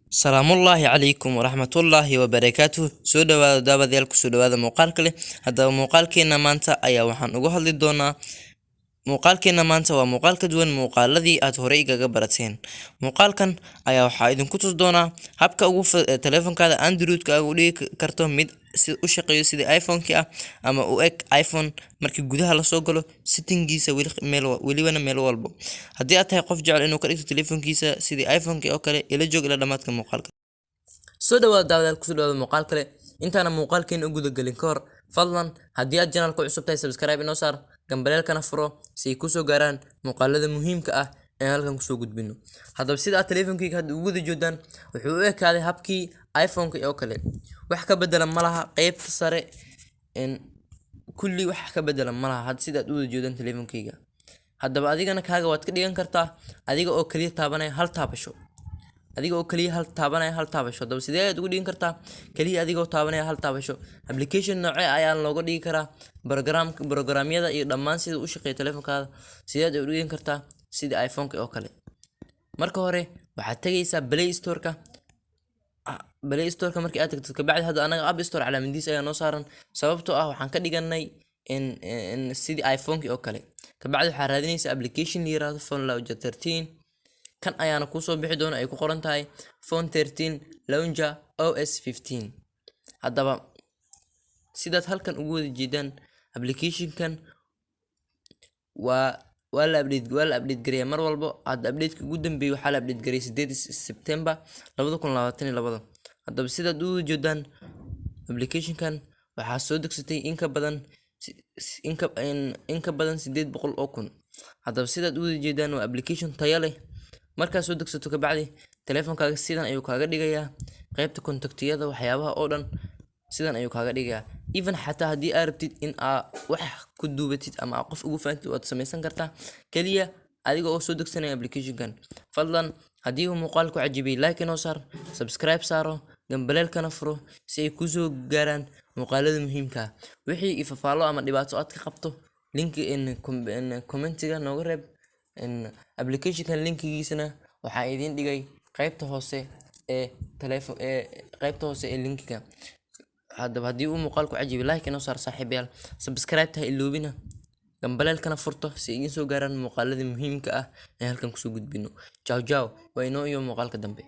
salaamullaahi calaykum waraxmatullaahi wabarakaatuh. Soo dhawaada daawadayaal, kusoo dhawaada muuqaal kale. Haddaba muuqaalkeena maanta ayaa waxaan uga hadli doonaa. Muuqaalkeena maanta waa muuqaal ka duwan muuqaaladii aad horey igaga barateen. Muuqaalkan ayaa waxaa idinku tusi doonaa habka taleefankaada Android-ka aad u dhigi karto mid si u shaqeeyo sida iPhone-ki ah ama u eg iPhone markii gudaha la soo galo setting-giisa welibana meel walbo. Haddii aad tahay qof jecel inuu ka dhigto taleefankiisa sidii iPhone-ki oo kale, ila joog ilaa dhamaadka muuqaalka. Soo dhawaada daawadayaal, kusoo dhawaada muuqaal kale. Intaana muuqaalkeena u guda galin ka hor, fadlan haddii aad channel-ka cusub tahay subscribe inoo saar, gambaleelkana furo si ay kusoo gaaraan muuqaalada muhiimka ah ee halkan kusoo gudbino. Haddaba sida aad taleefankayga hadda ugu wada joodaan, wuxuu u ekaaday habkii iPhone-ka oo kale. Wax ka bedelan ma laha qaybta sare kulli wax ka bedelan ma laha hadda sida aad u wada joodaan taleefankayga. Haddaba adigana kaaga waad ka dhigan kartaa adiga oo kaliya taabanaya hal taabasho. Haddaba sidee aad ugu dhigan kartaa kaliya adigoo taabanaya hal taabasho? Application noocee ayaa looga dhigi karaa programyada iyo dhammaan sida u shaqeeya taleefankaada sideed u dhigan kartaa sida iPhone-ka oo kale. Marka hore waxaad tagaysaa Play Store-ka. Markii aad tagto kabacdi hadda anaga App Store calaamadiis ayaa noo saaran sababtoo ah waxaan ka dhiganay sidii iPhone-ki oo kale. Kabacdi waxaad raadinaysaa application la yiraahdo Phone Launcher 13. kan ayaana kusoo bixi doona ay ku qoran tahay Phone 13 Launcher OS 15. Haddaba sidaad halkan ugu wada jeedaan application-kan waa la update gareeyaa mar walbo. Hadda update-ka ugu dambeeyay waxaa la update gareeyay 8 September 2022. Haddaba sidaad ugu jeedaan application-kan waxaa soo degsatay in ka badan 800 oo kun. Haddaba sidaad ugu jeedaan waa application tayo leh. Markaad soo degsato kabacdi taleefankaaga sidan ayuu kaaga dhigayaa qaybta contactiyada waxyaabaha oo dhan sidan ayuu kaaga dhigayaa. Even xataa haddii aad rabtid in aad wax ku duubatid ama aad qof ugu faantid waad samaysan kartaa kaliya adiga oo soo degsanaya application-kan. Fadlan haddii uu muuqaalku cajibay like inoo saar, subscribe saaro, gambaleelkana furo si ay kusoo gaaraan muuqaalada muhiimka ah. Wixii ifafaalo ama dhibaato aad ka qabto linki commentiga nooga reeb. Application-kan linkigiisana waxaa idin dhigay qaybta hoose ee linkiga. Haddaba haddii uu muuqaalku cajibay like inoo saar saaxiibayaal, subscribe ta iloobina, gambaleelkana furto si ay idin soo gaaraan muuqaalada muhiimka ah ee halkan kusoo gudbino. Ciao ciao, waa inoo iyo muuqaalka dambe.